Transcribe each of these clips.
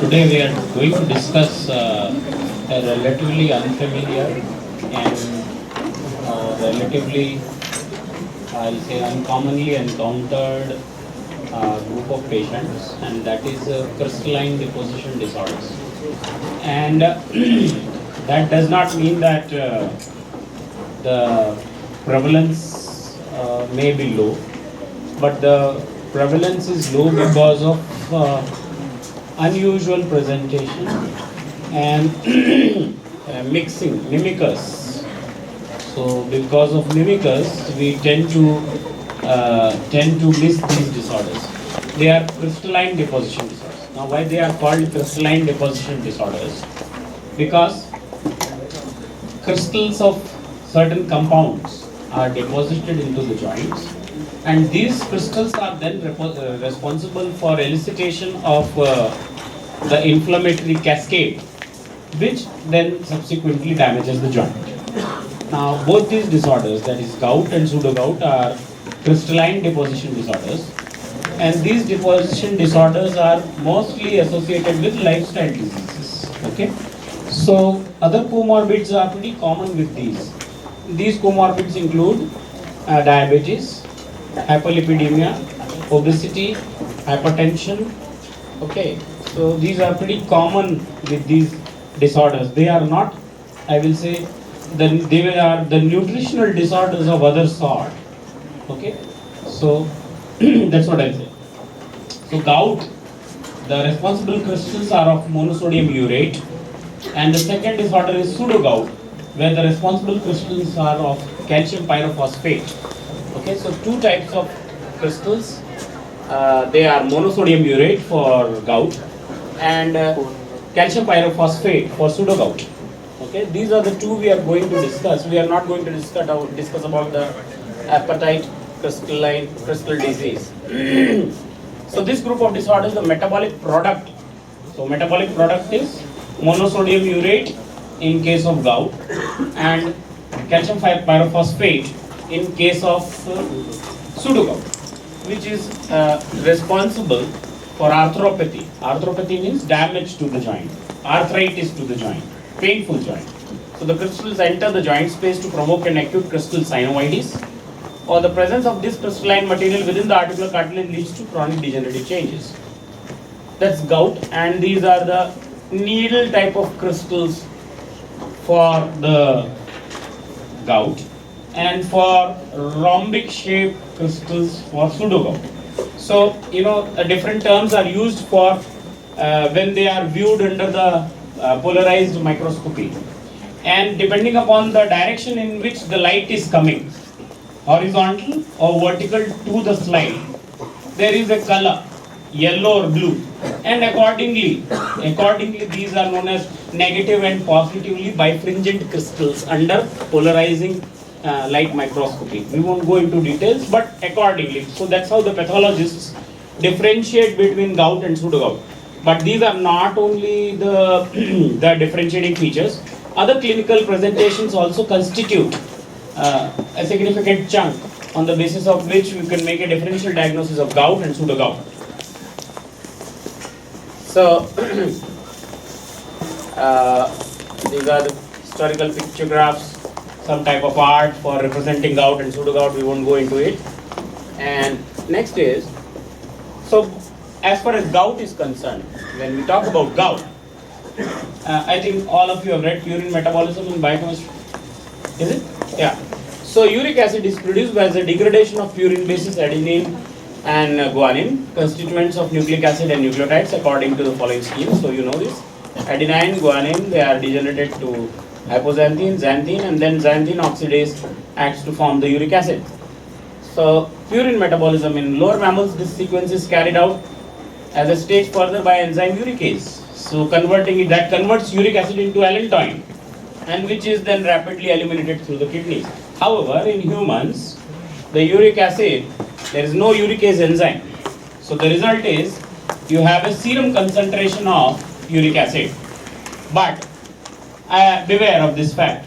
Today we are going to discuss a relatively unfamiliar and relatively, I'll say, uncommonly encountered group of patients, and that is crystalline deposition disorders. And that does not mean that the prevalence may be low, but the prevalence is low because of unusual presentation and mixing, mimickers. So because of mimickers, we tend to miss these disorders. They are crystalline deposition disorders. Now, why they are called crystalline deposition disorders? Because crystals of certain compounds are deposited into the joints, and these crystals are then responsible for elicitation of the inflammatory cascade, which then subsequently damages the joint. Now, both these disorders, that is gout and pseudogout, are crystalline deposition disorders, and these deposition disorders are mostly associated with lifestyle diseases. Okay, so other comorbids are pretty common with these. These comorbids include diabetes, hyperlipidemia, obesity, hypertension. Okay, so these are pretty common with these disorders. They are not, I will say, they are the nutritional disorders of other sort. Okay, so that's what I say. So gout, the responsible crystals are of monosodium urate, and the second disorder is pseudogout, where the responsible crystals are of calcium pyrophosphate. Okay, so two types of crystals. They are monosodium urate for gout and calcium pyrophosphate for pseudogout. Okay, these are the two we are going to discuss. We are not going to discuss about the appetite crystal disease. So this group of disorders, the metabolic product. So metabolic product is monosodium urate in case of gout and calcium pyrophosphate in case of pseudogout, which is responsible for arthropathy. Arthropathy means damage to the joint, arthritis to the joint, painful joint. So the crystals enter the joint space to provoke an acute crystal synovitis, or the presence of this crystalline material within the articular cartilage leads to chronic degenerative changes. That's gout, and these are the needle type of crystals for the gout, and for rhombic shaped crystals for pseudogout. So, different terms are used for when they are viewed under the polarized microscopy, and depending upon the direction in which the light is coming, horizontal or vertical to the slide, there is a color, yellow or blue, and accordingly these are known as negative and positively bifringent crystals under polarizing light microscopy. We won't go into details, but accordingly. So that's how the pathologists differentiate between gout and pseudogout. But these are not only the differentiating features. Other clinical presentations also constitute a significant chunk on the basis of which we can make a differential diagnosis of gout and pseudogout. So these are the historical pictographs, some type of art for representing gout and pseudogout. We won't go into it. And next is, so as far as gout is concerned, when we talk about gout, I think all of you have read Purine Metabolism in Biochemistry. Is it? Yeah. So uric acid is produced by the degradation of purine bases adenine and guanine, constituents of nucleic acid and nucleotides according to the following scheme. So you know this. Adenine, guanine, they are degenerated to hypoxanthine, xanthine, and then xanthine oxidase acts to form the uric acid. So purine metabolism in lower mammals, this sequence is carried out as a stage further by enzyme uricase. So that converts uric acid into allantoin, and which is then rapidly eliminated through the kidneys. However, in humans, the uric acid, there is no uricase enzyme. So the result is you have a serum concentration of uric acid. But beware of this fact.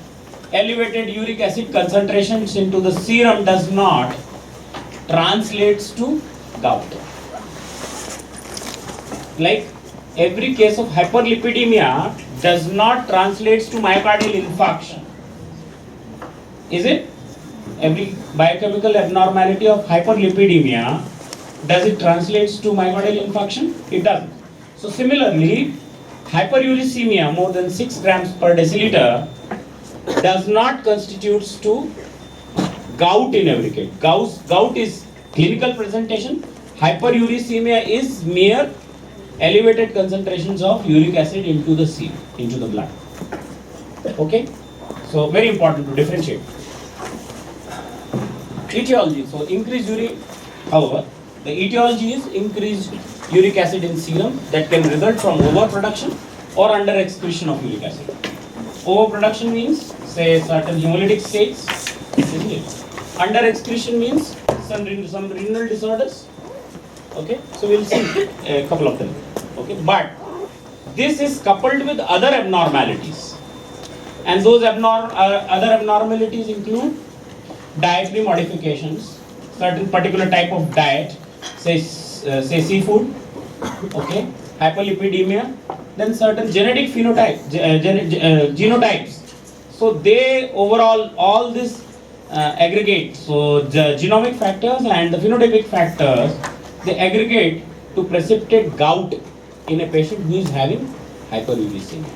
Elevated uric acid concentrations into the serum does not translates to gout. Like every case of hyperlipidemia does not translates to myocardial infarction. Is it? Every biochemical abnormality of hyperlipidemia, does it translates to myocardial infarction? It doesn't. So similarly, hyperuricemia more than 6 grams per deciliter does not constitutes to gout in every case. Gout is clinical presentation. Hyperuricemia is mere elevated concentrations of uric acid into the serum, into the blood. Okay? So very important to differentiate. Etiology. So increased uric, however, the etiology is increased uric acid in serum that can result from overproduction or under excretion of uric acid. Overproduction means, say, certain hemolytic states, isn't it? Under excretion means some renal disorders. Okay, so we'll see a couple of them. Okay, but this is coupled with other abnormalities, and those other abnormalities include dietary modifications, certain particular type of diet, say seafood, okay, hyperlipidemia, then certain genetic genotypes. So they overall all this aggregate. So the genomic factors and the phenotypic factors, they aggregate to precipitate gout in a patient who is having hyperuricemia.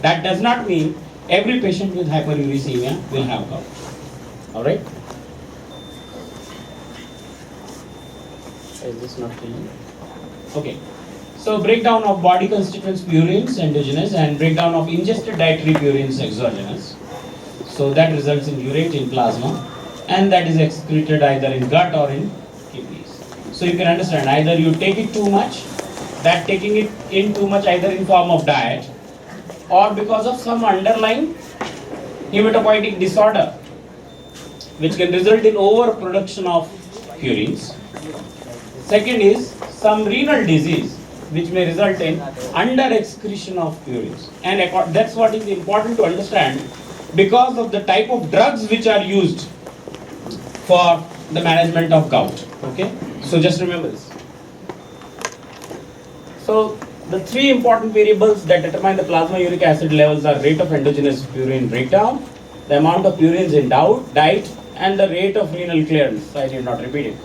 That does not mean every patient with hyperuricemia will have gout. All right. Is this not clear? Okay. So breakdown of body constituents purines endogenous and breakdown of ingested dietary purines exogenous. So that results in urate in plasma, and that is excreted either in gut or in kidneys. So you can understand, either you take it too much, that taking it in too much either in form of diet or because of some underlying hematopoietic disorder which can result in overproduction of purines. Second is some renal disease which may result in under excretion of purines, and that's what is important to understand because of the type of drugs which are used for the management of gout. Okay, so just remember this. So the three important variables that determine the plasma uric acid levels are rate of endogenous purine breakdown, the amount of purines in diet, and the rate of renal clearance. I did not repeat it.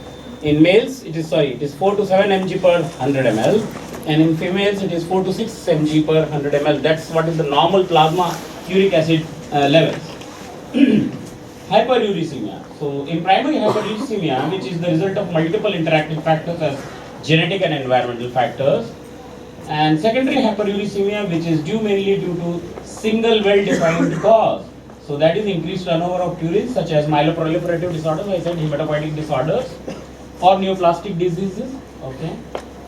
In males, it is 4 to 7 mg per 100 ml, and in females, it is 4 to 6 mg per 100 ml. That's what is the normal plasma uric acid levels. Hyperuricemia. So in primary hyperuricemia, which is the result of multiple interactive factors as genetic and environmental factors, and secondary hyperuricemia, which is mainly due to single well-defined cause. So that is increased turnover of purines such as myeloproliferative disorders, I said hematopoietic disorders, or neoplastic diseases. Okay,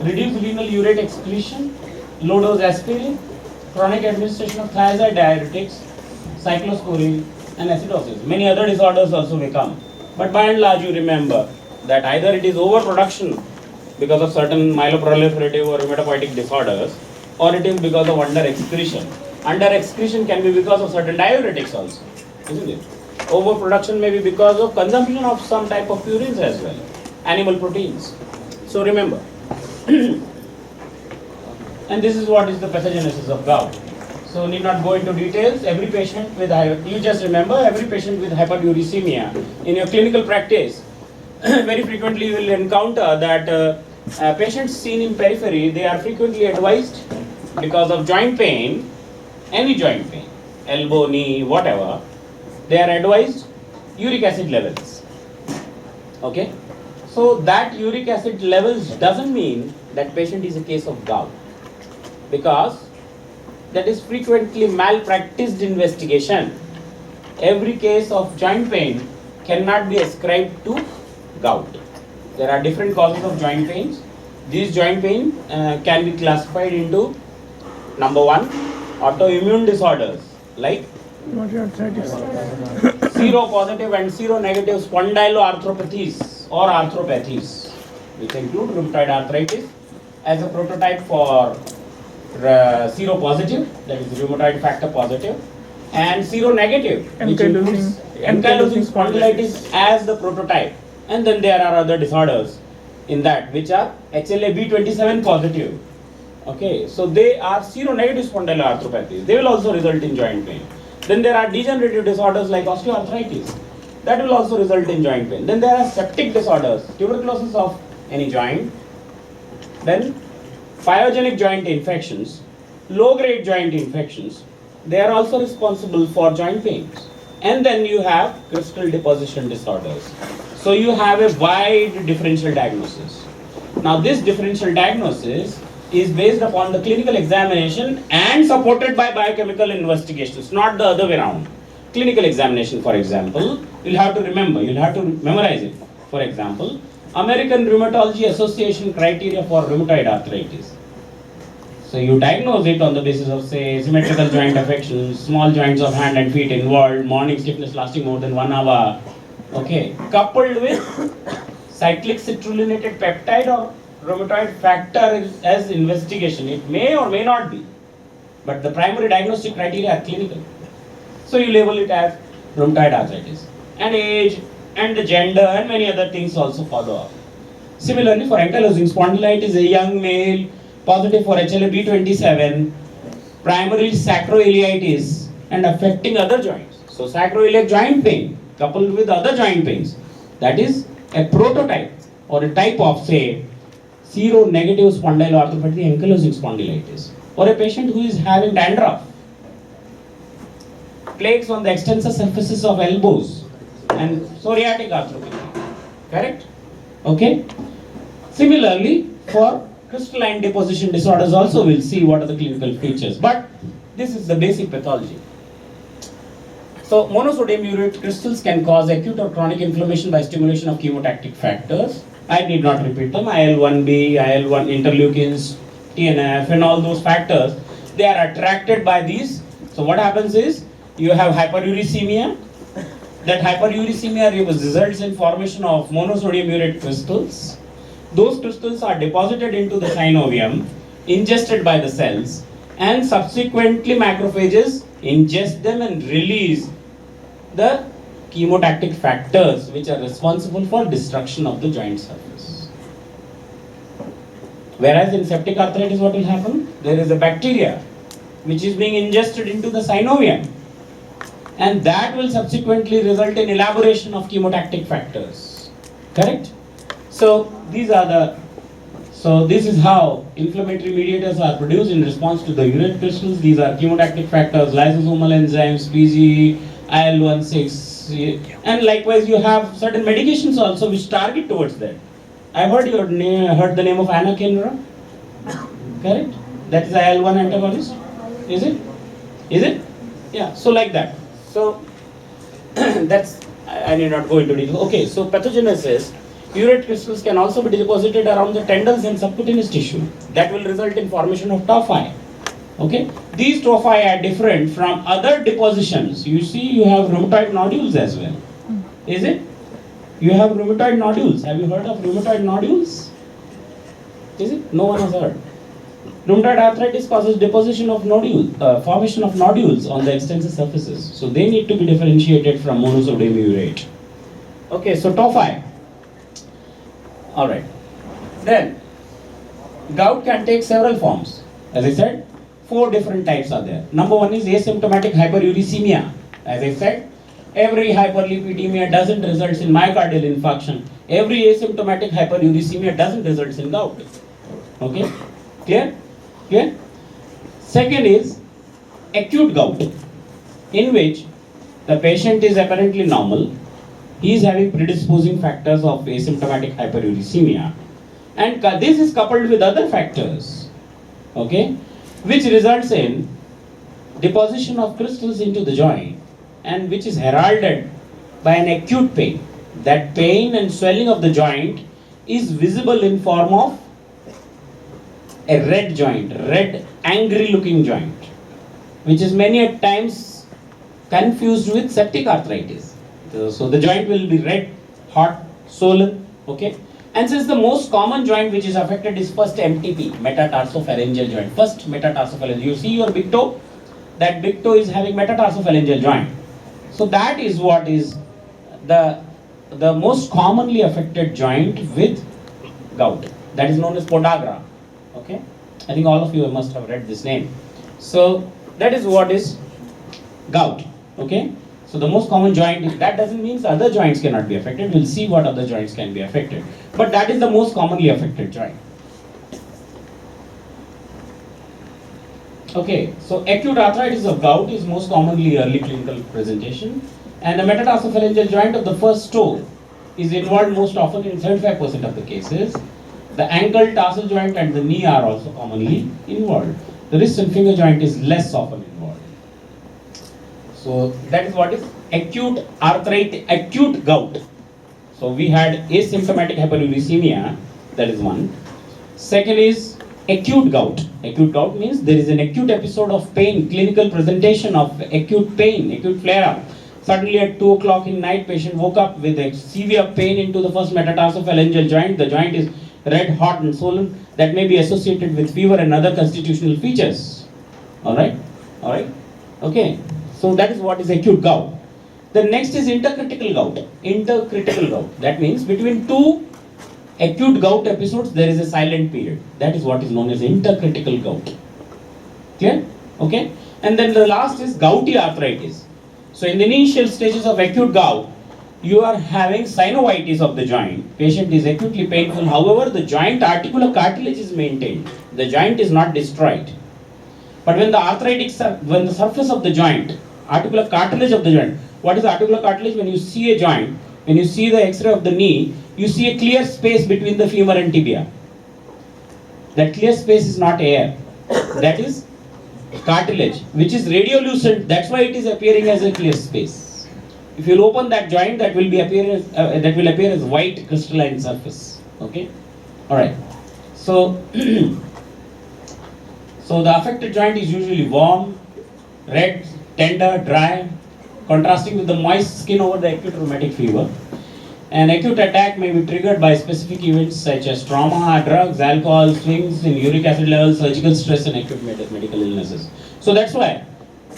reduced renal urate excretion, low dose aspirin, chronic administration of thiazide diuretics, cyclosporine, and acidosis. Many other disorders also may come, but by and large you remember that either it is overproduction because of certain myeloproliferative or hematopoietic disorders, or it is because of under excretion. Under excretion can be because of certain diuretics also, isn't it? Overproduction may be because of consumption of some type of purines as well, animal proteins. So remember, and this is what is the pathogenesis of gout. So need not go into details. Every patient with you just remember, every patient with hyperuricemia in your clinical practice, very frequently you will encounter that patients seen in periphery, they are frequently advised because of joint pain, any joint pain, elbow, knee, whatever, they are advised uric acid levels. Okay, so that uric acid levels doesn't mean that patient is a case of gout, because that is frequently malpracticed investigation. Every case of joint pain cannot be ascribed to gout. There are different causes of joint pains. These joint pain can be classified into number 1, autoimmune disorders like seropositive and seronegative spondyloarthropathies or arthropathies, which include rheumatoid arthritis as a prototype for seropositive, that is rheumatoid factor positive, and seronegative, which includes ankylosing spondylitis as the prototype. And then there are other disorders in that which are HLA-B27 positive, Okay, so they are seronegative spondyloarthropathies. They will also result in joint pain. Then there are degenerative disorders like osteoarthritis. That will also result in joint pain. Then there are septic disorders, tuberculosis of any joint. Then pyogenic joint infections, low-grade joint infections. They are also responsible for joint pains. And then you have crystal deposition disorders. So you have a wide differential diagnosis. Now this differential diagnosis is based upon the clinical examination and supported by biochemical investigations, not the other way around. Clinical examination, for example, you'll have to remember, you'll have to memorize it. For example, American Rheumatology Association criteria for rheumatoid arthritis. So you diagnose it on the basis of, say, symmetrical joint affections, small joints of hand and feet involved, morning stiffness lasting more than 1 hour, okay, coupled with cyclic citrulinated peptide or rheumatoid factor as investigation. It may or may not be, but the primary diagnostic criteria are clinical. So you label it as rheumatoid arthritis. And age and the gender and many other things also follow up. Similarly, for ankylosing spondylitis, a young male positive for HLA-B27, primarily sacroiliitis and affecting other joints. So sacroiliac joint pain coupled with other joint pains, that is a prototype or a type of, say, seronegative spondyloarthropathy, ankylosing spondylitis, or a patient who is having dandruff, plaques on the extensor surfaces of elbows, and psoriatic arthropathy. Correct? Okay? Similarly, for crystalline deposition disorders also we'll see what are the clinical features, but this is the basic pathology. So monosodium urate crystals can cause acute or chronic inflammation by stimulation of chemotactic factors. I need not repeat them. IL-1B, IL-1 interleukins, TNF, and all those factors, they are attracted by these. So what happens is, you have hyperuricemia. That hyperuricemia results in formation of monosodium urate crystals. Those crystals are deposited into the synovium, ingested by the cells, and subsequently macrophages ingest them and release the chemotactic factors which are responsible for destruction of the joint surface. Whereas in septic arthritis, what will happen? There is a bacteria which is being ingested into the synovium, and that will subsequently result in elaboration of chemotactic factors. Correct? So these are this is how inflammatory mediators are produced in response to the urate crystals. These are chemotactic factors, lysosomal enzymes, PGE, IL-1,6, and likewise you have certain medications also which target towards that. I've heard heard the name of anakinra. Correct? That is IL-1 antagonist. Is it? Is it? Yeah. So like that. So that's, I need not go into detail. Okay. So pathogenesis. Urate crystals can also be deposited around the tendons and subcutaneous tissue. That will result in formation of tophi. Okay, these tophi are different from other depositions. You see, you have rheumatoid nodules as well. Is it? You have rheumatoid nodules. Have you heard of rheumatoid nodules? Is it? No one has heard. Rheumatoid arthritis causes deposition of nodules, formation of nodules on the extensor surfaces. So they need to be differentiated from monosodium urate. Okay, so tophi. Alright. Then, gout can take several forms. As I said, 4 different types are there. Number 1 is asymptomatic hyperuricemia. As I said, every hyperlipidemia doesn't result in myocardial infarction. Every asymptomatic hyperuricemia doesn't result in gout. Okay? Clear? Clear? Second is acute gout, in which the patient is apparently normal. He is having predisposing factors of asymptomatic hyperuricemia, and this is coupled with other factors, okay, which results in deposition of crystals into the joint, and which is heralded by an acute pain. That pain and swelling of the joint is visible in form of a red joint, red angry looking joint, which is many a times confused with septic arthritis. So the joint will be red, hot, swollen, okay? And since the most common joint which is affected is first MTP, metatarsopharyngeal joint. First metatarsopharyngeal. You see your big toe? That big toe is having metatarsopharyngeal joint. So that is what is the most commonly affected joint with gout. That is known as podagra, okay? I think all of you must have read this name. So that is what is gout. Okay. So the most common joint, that doesn't mean other joints cannot be affected. We'll see what other joints can be affected. But that is the most commonly affected joint. Okay, so acute arthritis of gout is most commonly early clinical presentation, and the metatarsalphalangeal joint of the first toe is involved most often in 75% of the cases. The ankle, tarsal joint and the knee are also commonly involved. The wrist and finger joint is less often involved. So that is what is acute arthritis, acute gout. So we had asymptomatic hyperuricemia, that is one. Second is acute gout. Acute gout means there is an acute episode of pain, clinical presentation of acute pain, acute flare-up. Suddenly at 2 o'clock in night, patient woke up with a severe pain into the first metatarsophalangeal joint. The joint is red, hot and swollen. That may be associated with fever and other constitutional features. Alright? Alright? Okay. So that is what is acute gout. The next is intercritical gout. Intercritical gout. That means between two acute gout episodes, there is a silent period. That is what is known as intercritical gout. Clear? Okay? And then the last is gouty arthritis. So in the initial stages of acute gout, you are having synovitis of the joint. Patient is acutely painful. However, the joint articular cartilage is maintained. The joint is not destroyed. But when the arthritic, when the surface of the joint, articular cartilage of the joint, what is articular cartilage? When you see a joint, when you see the X-ray of the knee, you see a clear space between the femur and tibia. That clear space is not air. That is cartilage, which is radiolucent. That's why it is appearing as a clear space. If you open that joint, that will appear as white crystalline surface. Okay. All right. So, so the affected joint is usually warm, red, tender, dry, contrasting with the moist skin over the acute rheumatic fever. An acute attack may be triggered by specific events such as trauma, drugs, alcohol, swings in uric acid levels, surgical stress and acute medical illnesses. So that's why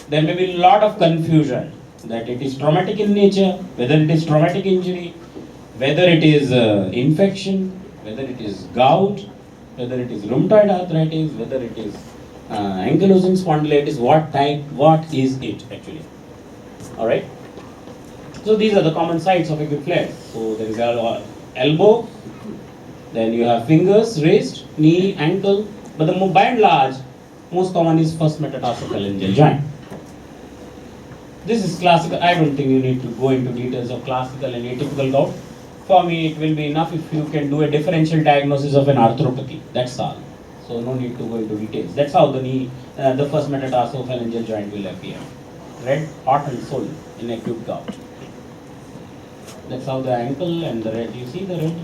there may be a lot of confusion that it is traumatic in nature, whether it is traumatic injury, whether it is infection, whether it is gout, whether it is rheumatoid arthritis, whether it is ankylosing spondylitis, what is it actually? Alright. So these are the common sites of acute flares. So there is elbow, then you have fingers, wrist, knee, ankle, but by and large, most common is first metatarsophalangeal joint. This is classical. I don't think you need to go into details of classical and atypical gout. For me, it will be enough if you can do a differential diagnosis of an arthropathy. That's all. So no need to go into details. That's how the knee, the first metatarsophalangeal joint will appear. Red, hot and swollen in acute gout. That's how the ankle and the red. You see the red?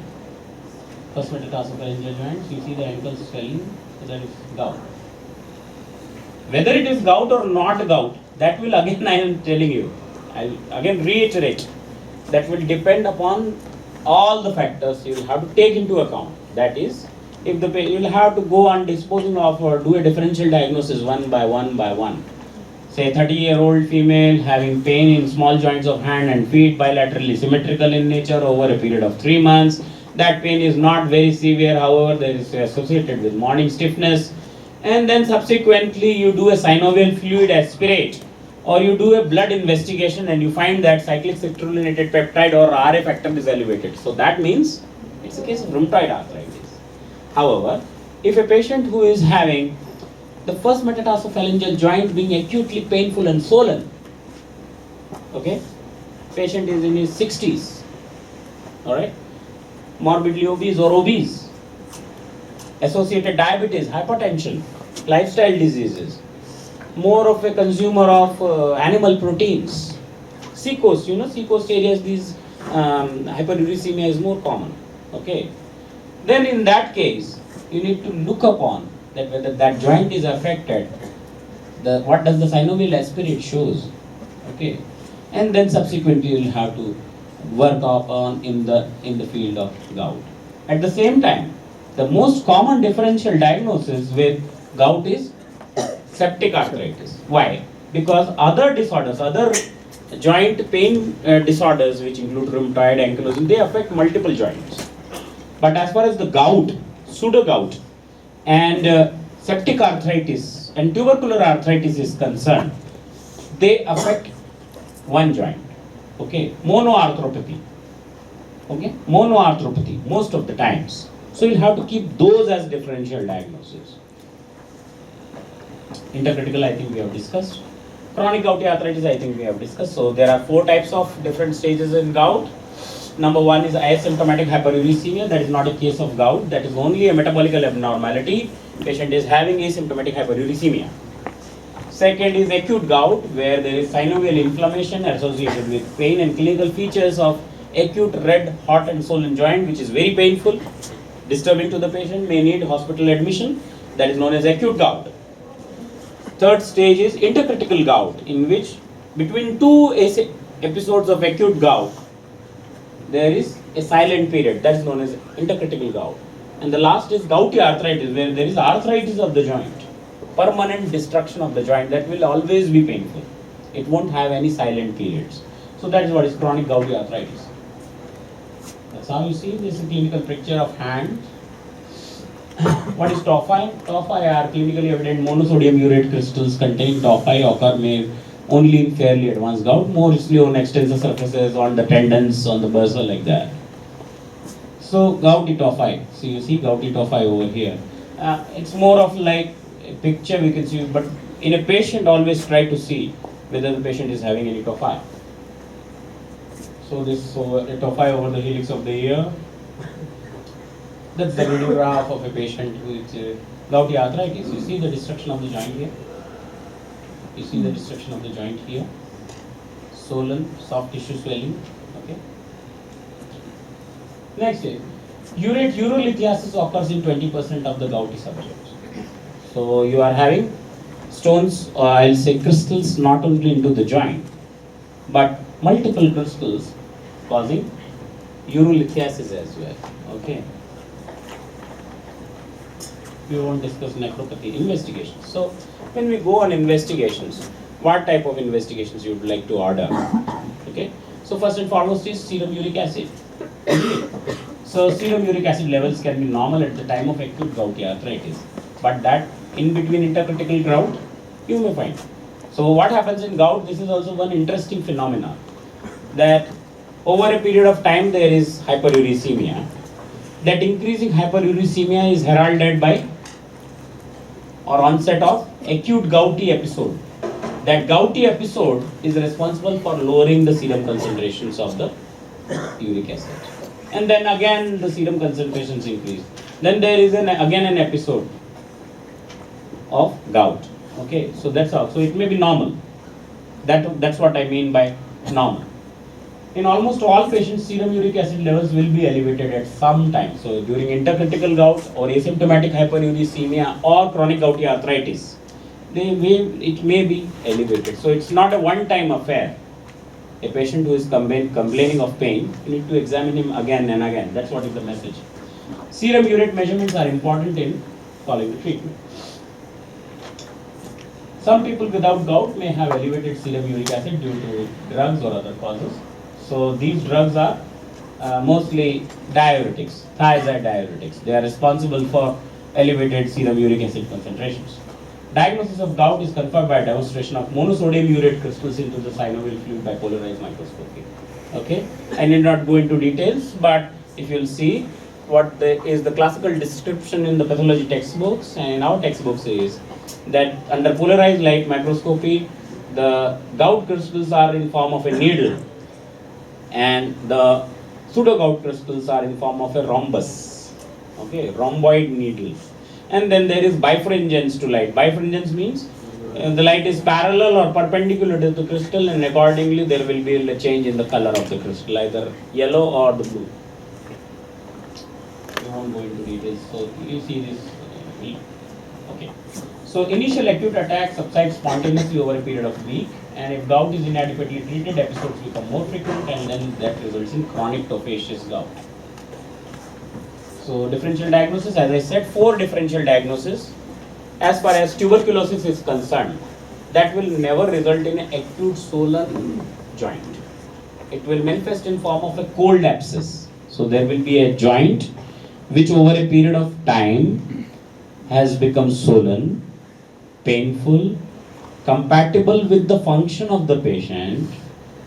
First metatarsophalangeal joints. You see the ankle swelling. So that is gout. Whether it is gout or not gout, that will again, I am telling you, I will again reiterate, that will depend upon all the factors you will have to take into account. That is, if the you will have to go on disposing of or do a differential diagnosis one by one. Say 30-year-old female having pain in small joints of hand and feet, bilaterally symmetrical in nature over a period of 3 months. That pain is not very severe, however, there is associated with morning stiffness. And then subsequently you do a synovial fluid aspirate or you do a blood investigation and you find that cyclic citrullineated peptide or RA factor is elevated. So that means it's a case of rheumatoid arthritis. However, if a patient who is having the first metatarsophalangeal joint being acutely painful and swollen, okay, patient is in his 60s, alright, morbidly obese or obese, associated diabetes, hypertension, lifestyle diseases, more of a consumer of animal proteins, seacoast, seacoast areas, these hyperuricemia is more common, okay. Then in that case, you need to look upon that whether that joint is affected, what does the synovial aspirate shows, okay, and then subsequently you will have to work upon in the field of gout. At the same time, the most common differential diagnosis with gout is septic arthritis. Why? Because other disorders, other joint pain disorders which include rheumatoid, ankylosing, they affect multiple joints. But as far as the gout, pseudo gout and septic arthritis and tubercular arthritis is concerned, they affect one joint. Okay, monoarthropathy. Okay, monoarthropathy most of the times. So you'll have to keep those as differential diagnosis. Intercritical, I think we have discussed. Chronic gouty arthritis, I think we have discussed. So there are 4 types of different stages in gout. Number 1 is asymptomatic hyperuricemia. That is not a case of gout. That is only a metabolic abnormality. Patient is having asymptomatic hyperuricemia. Second is acute gout, where there is synovial inflammation associated with pain and clinical features of acute red, hot and swollen joint, which is very painful, disturbing to the patient, may need hospital admission. That is known as acute gout. Third stage is intercritical gout, in which between 2 episodes of acute gout, there is a silent period. That is known as intercritical gout. And the last is gouty arthritis, where there is arthritis of the joint, permanent destruction of the joint that will always be painful. It won't have any silent periods. So that is what is chronic gouty arthritis. That's how you see this is a clinical picture of hand. What is tophi? Tophi are clinically evident monosodium urate crystals containing tophi occur may only in fairly advanced gout, mostly on extensor surfaces, on the tendons, on the bursa, like that. So gouty tophi. So you see gouty tophi over here. It's more of like a picture we can see, but in a patient always try to see whether the patient is having any tophi. So this a tophi over the helix of the ear. That's the radiograph of a patient with gouty arthritis. You see the destruction of the joint here. You see the destruction of the joint here. Swollen, soft tissue swelling. Okay. Next is urate urolithiasis occurs in 20% of the gouty subjects. So you are having stones, or I'll say crystals, not only into the joint, but multiple crystals causing urolithiasis as well. Okay. We won't discuss nephropathy investigations. So when we go on investigations, what type of investigations you would like to order? Okay. So first and foremost is serum uric acid. So serum uric acid levels can be normal at the time of acute gouty arthritis, but that in between intercritical gout you may find. So what happens in gout? This is also one interesting phenomena, that over a period of time there is hyperuricemia. That increasing hyperuricemia is heralded by or onset of acute gouty episode. That gouty episode is responsible for lowering the serum concentrations of the uric acid. And then again the serum concentrations increase. Then there is again an episode of gout. Okay, so that's all. So it may be normal. That's what I mean by normal. In almost all patients, serum uric acid levels will be elevated at some time. So during intercritical gout or asymptomatic hyperuricemia or chronic gouty arthritis, it may be elevated. So it's not a one-time affair. A patient who is complaining of pain, you need to examine him again and again. That's what is the message. Serum urate measurements are important in following the treatment. Some people without gout may have elevated serum uric acid due to drugs or other causes. So these drugs are mostly diuretics, thiazide diuretics. They are responsible for elevated serum uric acid concentrations. Diagnosis of gout is confirmed by demonstration of monosodium urate crystals into the synovial fluid by polarized microscopy. Okay, I need not go into details, but if you'll see what is the classical description in the pathology textbooks and in our textbooks is that under polarized light microscopy, the gout crystals are in form of a needle, and the pseudogout crystals are in form of a rhombus, okay, rhomboid needles. And then there is bifringens to light. Bifringens means the light is parallel or perpendicular to the crystal, and accordingly there will be a change in the color of the crystal, either yellow or the blue. I won't go into details. So you see this. Okay. So initial acute attack subsides spontaneously over a period of a week, and if gout is inadequately treated, episodes become more frequent, and then that results in chronic tophaceous gout. So differential diagnosis, as I said, 4 differential diagnoses. As far as tuberculosis is concerned, that will never result in an acute swollen joint. It will manifest in form of a cold abscess. So there will be a joint which over a period of time has become swollen, painful, compatible with the function of the patient,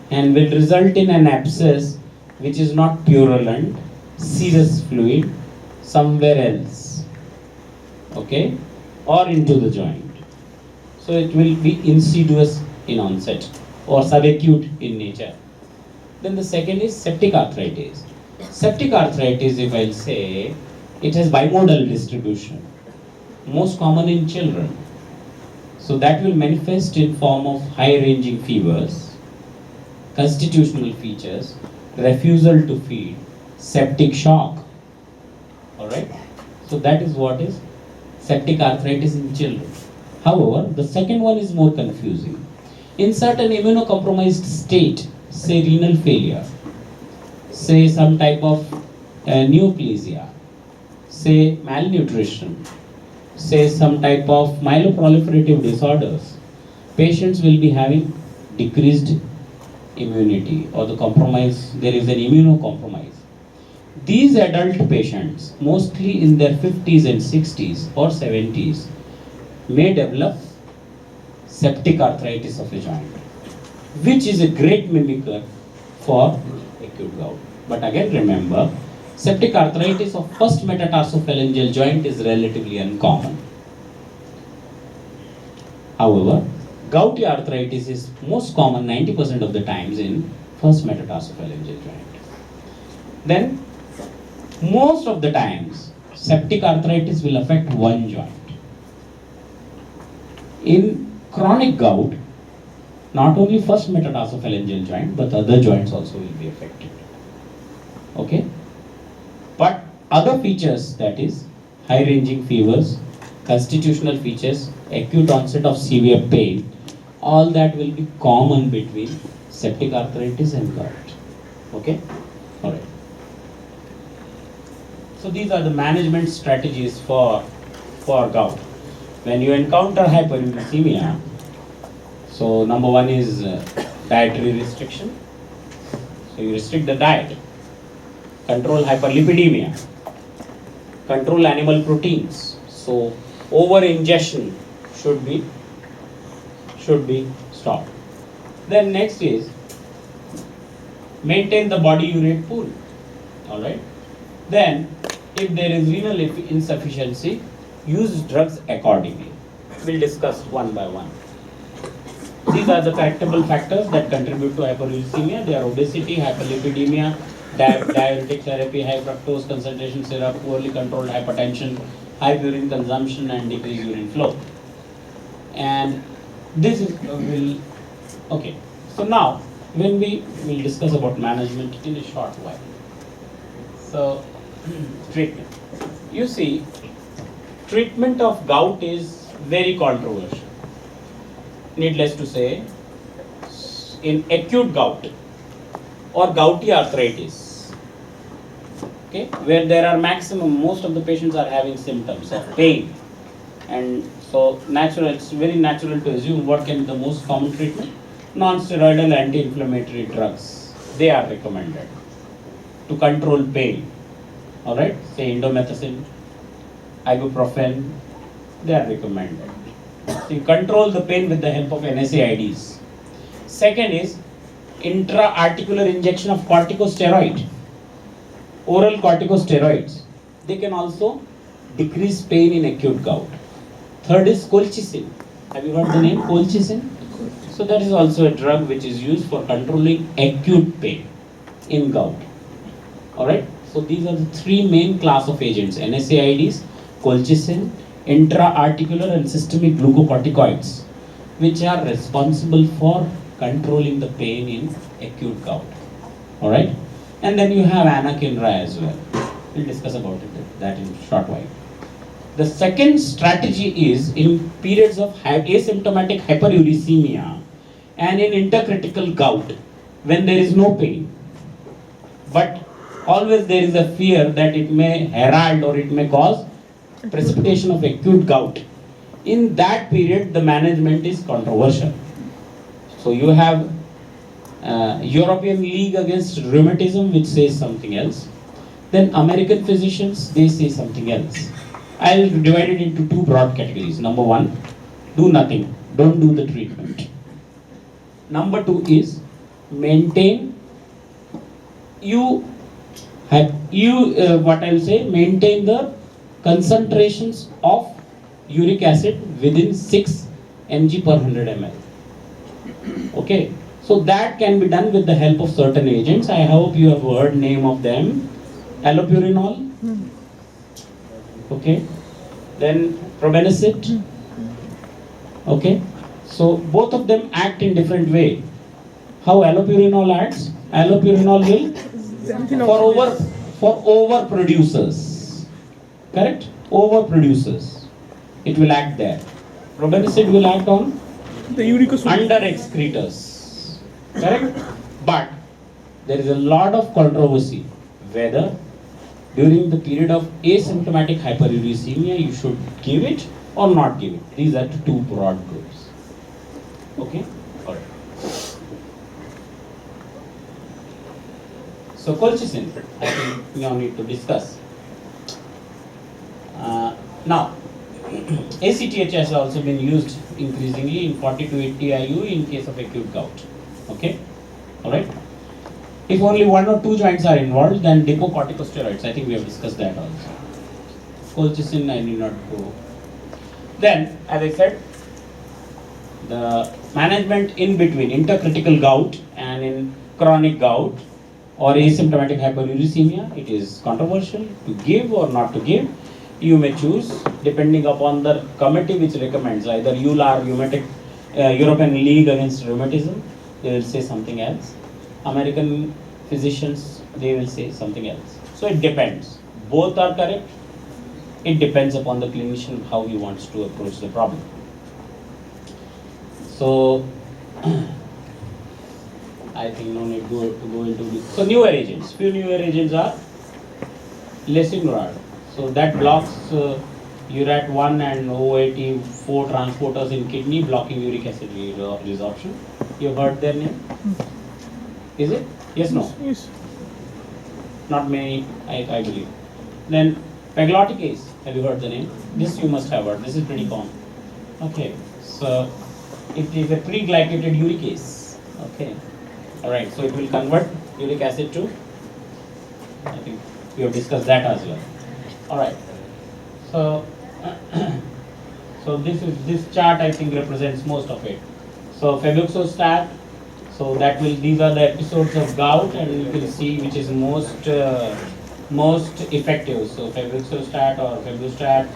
and will result in an abscess which is not purulent, serous fluid somewhere else, okay, or into the joint. So it will be insidious in onset or subacute in nature. Then the second is septic arthritis. Septic arthritis, if I'll say, it has bimodal distribution, most common in children. So that will manifest in form of high-ranging fevers, constitutional features, refusal to feed, septic shock. Alright? So that is what is septic arthritis in children. However, the second one is more confusing. In certain immunocompromised state, say renal failure, say some type of neoplasia, say malnutrition, say some type of myeloproliferative disorders, patients will be having decreased immunity or the compromise, there is an immunocompromise. These adult patients, mostly in their 50s and 60s or 70s, may develop septic arthritis of the joint, which is a great mimicker for acute gout. But again remember, septic arthritis of first metatarsophalangeal joint is relatively uncommon. However, gouty arthritis is most common 90% of the times in first metatarsophalangeal joint. Then, most of the times, septic arthritis will affect one joint. In chronic gout, not only first metatarsophalangeal joint, but other joints also will be affected. Okay? But other features, that is, high-ranging fevers, constitutional features, acute onset of severe pain, all that will be common between septic arthritis and gout. Okay? Alright. So these are the management strategies for gout. When you encounter hyperuricemia, so number one is dietary restriction. So you restrict the diet. Control hyperlipidemia. Control animal proteins. So over ingestion should be stopped. Then next is maintain the body urate pool. Alright. Then if there is renal insufficiency, use drugs accordingly. We'll discuss one by one. These are the correctable factors that contribute to hyperuricemia. They are obesity, hyperlipidemia, diuretic therapy, high fructose concentration syrup, poorly controlled hypertension, high urine consumption, and decreased urine flow. And this is okay. So now, when we will discuss about management in a short while. So, treatment. You see, treatment of gout is very controversial. Needless to say, in acute gout or gouty arthritis, okay, where there are most of the patients are having symptoms of pain, and so it's very natural to assume what can be the most common treatment. Non-steroidal anti-inflammatory drugs, they are recommended to control pain. Alright, say indomethacin, ibuprofen, they are recommended. So you control the pain with the help of NSAIDs. Second is intra-articular injection of corticosteroid, oral corticosteroids. They can also decrease pain in acute gout. Third is colchicine. Have you heard the name colchicine? So that is also a drug which is used for controlling acute pain in gout. Alright, so these are the three main class of agents: NSAIDs, colchicine, intra-articular and systemic glucocorticoids, which are responsible for controlling the pain in acute gout. Alright, and then you have anakinra as well. We'll discuss about that in a short while. The second strategy is in periods of asymptomatic hyperuricemia and in intercritical gout, when there is no pain, but always there is a fear that it may herald or it may cause precipitation of acute gout. In that period, the management is controversial. So you have European League Against Rheumatism, which says something else. Then American physicians, they say something else. I'll divide it into two broad categories. Number one, do nothing, don't do the treatment. Number two is maintain. What I'll say, maintain the concentrations of uric acid within 6 mg per 100 ml. Okay, so that can be done with the help of certain agents. I hope you have heard name of them. Allopurinol. Okay, then probenecid. Okay, so both of them act in different way. How allopurinol acts? Allopurinol will for over producers, correct? Over producers, it will act there. Probenecid will act on the uric acid under excretors, correct? But there is a lot of controversy whether during the period of asymptomatic hyperuricemia you should give it or not give it. These are two broad groups. Okay? All right. So colchicine, I think we all need to discuss. Now, ACTH has also been used increasingly in 40 to 80 IU in case of acute gout. Okay? Alright? If only one or two joints are involved, then depocorticosteroids. I think we have discussed that also. Colchicine, I need not go. Then, as I said, the management in between intercritical gout and in chronic gout or asymptomatic hyperuricemia, it is controversial to give or not to give. You may choose depending upon the committee which recommends, either EULAR, European League Against Rheumatism, they will say something else. American physicians, they will say something else. So it depends. Both are correct. It depends upon the clinician how he wants to approach the problem. So I think no need to go into this. So newer agents, few newer agents are lesinurad. So that blocks URAT1 and OAT4 transporters in kidney, blocking uric acid resorption. You heard their name? Is it? Yes, no? Yes. Not many, I believe. Then pegloticase, have you heard the name? This you must have heard. This is pretty common. Okay, so it is a pre-glycated uricase. Okay, all right. So it will convert uric acid to. I think we have discussed that as well. All right. So, so this chart I think represents most of it. So febuxostat. So that will, these are the episodes of gout, and you can see which is most effective. So febuxostat or febustat,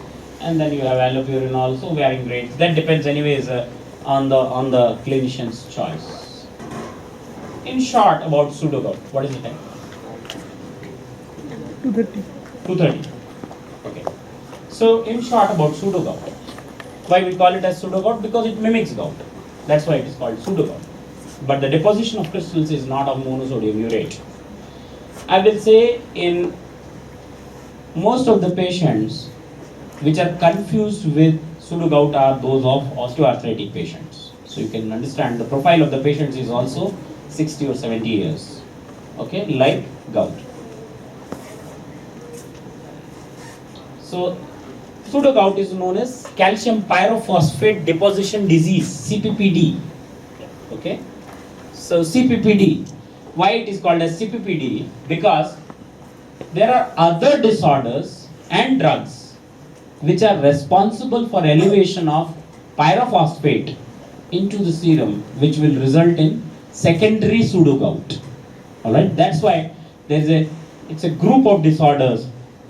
and then you have allopurinol. So varying grades. That depends anyways on the clinician's choice. In short, about pseudogout. What is the time? 230. 2:30. Okay. So in short about pseudogout. Why we call it as pseudogout? Because it mimics gout. That's why it is called pseudogout. But the deposition of crystals is not of monosodium urate. I will say in most of the patients which are confused with pseudogout are those of osteoarthritic patients. So you can understand the profile of the patients is also 60 or 70 years. Okay, like gout. So pseudogout is known as calcium pyrophosphate deposition disease, CPPD. Okay. So CPPD, why it is called as CPPD? Because there are other disorders and drugs which are responsible for elevation of pyrophosphate into the serum, which will result in secondary pseudogout. Alright, that's why it's a group of disorders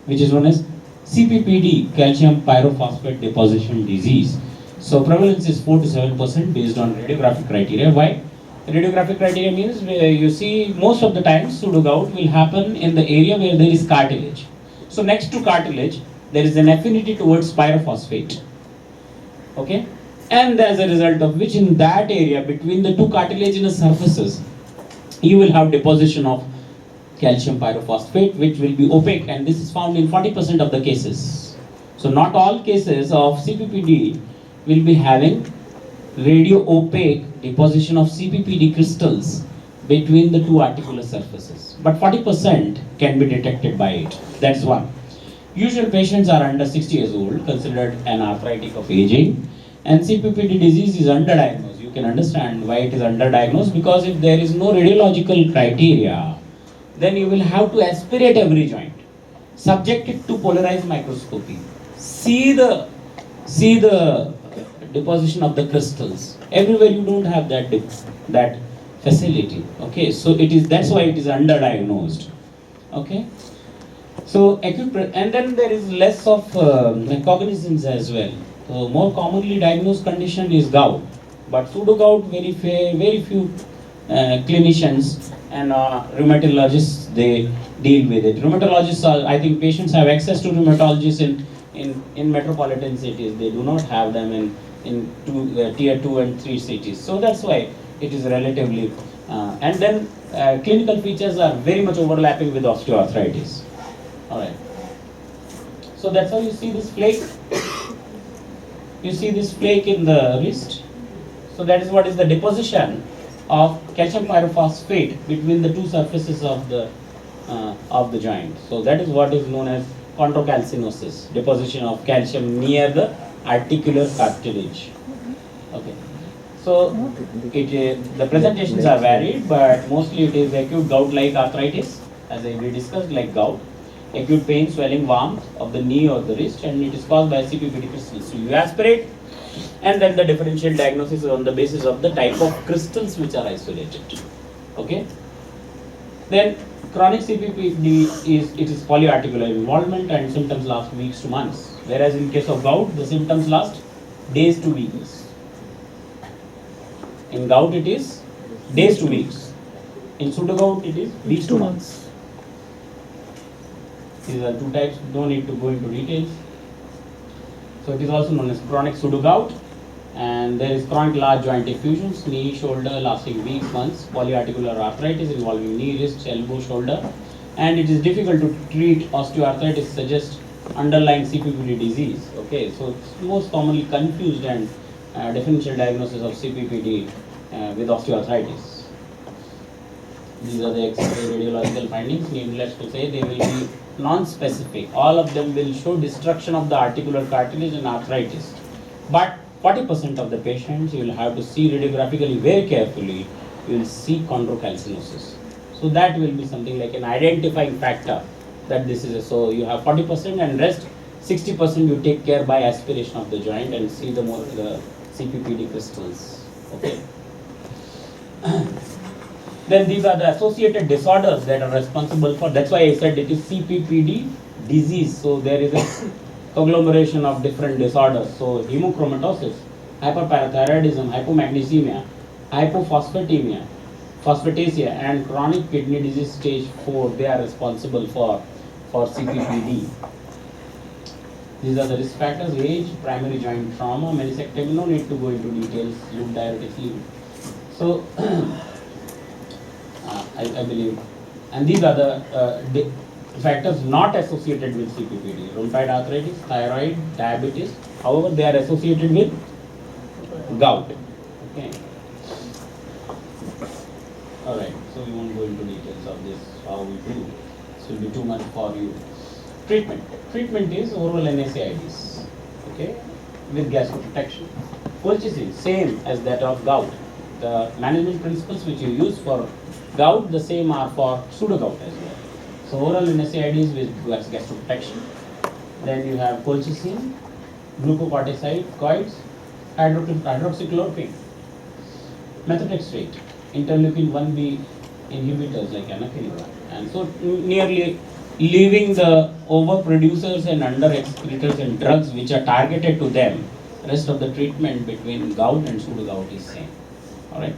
which is known as CPPD, calcium pyrophosphate deposition disease. So prevalence is 4 to 7% based on radiographic criteria. Why? Radiographic criteria means you see most of the time pseudogout will happen in the area where there is cartilage. So next to cartilage, there is an affinity towards pyrophosphate. Okay? And as a result of which in that area between the two cartilaginous surfaces, you will have deposition of calcium pyrophosphate, which will be opaque, and this is found in 40% of the cases. So not all cases of CPPD will be having radio-opaque deposition of CPPD crystals between the two articular surfaces. But 40% can be detected by it. That's one. Usual patients are under 60 years old, considered an arthritic of aging, and CPPD disease is underdiagnosed. You can understand why it is underdiagnosed, because if there is no radiological criteria, then you will have to aspirate every joint, subject it to polarized microscopy, see the deposition of the crystals. Everywhere you don't have that facility. Okay, so that's why it is underdiagnosed. Okay. So and then there is less of cognizance as well. So more commonly diagnosed condition is gout, but pseudo gout very few clinicians and rheumatologists they deal with it. Rheumatologists are, I think patients have access to rheumatologists in metropolitan cities. They do not have them in tier 2 and 3 cities. So that's why it is relatively and then clinical features are very much overlapping with osteoarthritis. Alright. So that's how you see this flake. You see this flake in the wrist. So that is what is the deposition of calcium pyrophosphate between the two surfaces of the joint. So that is what is known as chondrocalcinosis, deposition of calcium near the articular cartilage. Okay. So the presentations are varied, but mostly it is acute gout-like arthritis, as we discussed, like gout. Acute pain, swelling, warmth of the knee or the wrist, and it is caused by CPPD crystals. So you aspirate, and then the differential diagnosis is on the basis of the type of crystals which are isolated. Okay. Then chronic CPPD is polyarticular involvement, and symptoms last weeks to months. Whereas in case of gout, the symptoms last days to weeks. In gout, it is days to weeks. In pseudogout, it is weeks to months. These are two types, no need to go into details. So it is also known as chronic pseudogout, and there is chronic large joint effusions, knee, shoulder, lasting weeks, months, polyarticular arthritis involving knee, wrist, elbow, shoulder, and it is difficult to treat osteoarthritis, suggests underlying CPPD disease. Okay, so it's most commonly confused and differential diagnosis of CPPD with osteoarthritis. These are the X-ray radiological findings. Needless to say, they will be non-specific. All of them will show destruction of the articular cartilage and arthritis. But 40% of the patients, you will have to see radiographically very carefully. You will see chondrocalcinosis. So that will be something like an identifying factor that this is so you have 40% and rest 60% you take care by aspiration of the joint and see the CPPD crystals. Okay. Then these are the associated disorders that are responsible for, that's why I said it is CPPD disease. So there is a conglomeration of different disorders. So hemochromatosis, hyperparathyroidism, hypomagnesemia, hypophosphatemia, phosphatasia, and chronic kidney disease stage 4, they are responsible for CPPD. These are the risk factors: age, primary joint trauma, meniscectomy. No need to go into details, loop diuretics, leave. So I believe, and these are the factors not associated with CPPD: rheumatoid arthritis, thyroid, diabetes. However, they are associated with gout. Okay. All right. So we won't go into details of this. How we do. This will be too much for you. Treatment. Treatment is oral NSAIDs. Okay, with gastroprotection. Colchicine, same as that of gout. The management principles which you use for gout, the same are for pseudogout as well. So oral NSAIDs with gastroprotection. Then you have colchicine, glucocorticoids, hydroxychloroquine, methotrexate, interleukin 1B inhibitors like anakinra, and so nearly leaving the overproducers and under-excretors and drugs which are targeted to them. Rest of the treatment between gout and pseudogout is same. All right.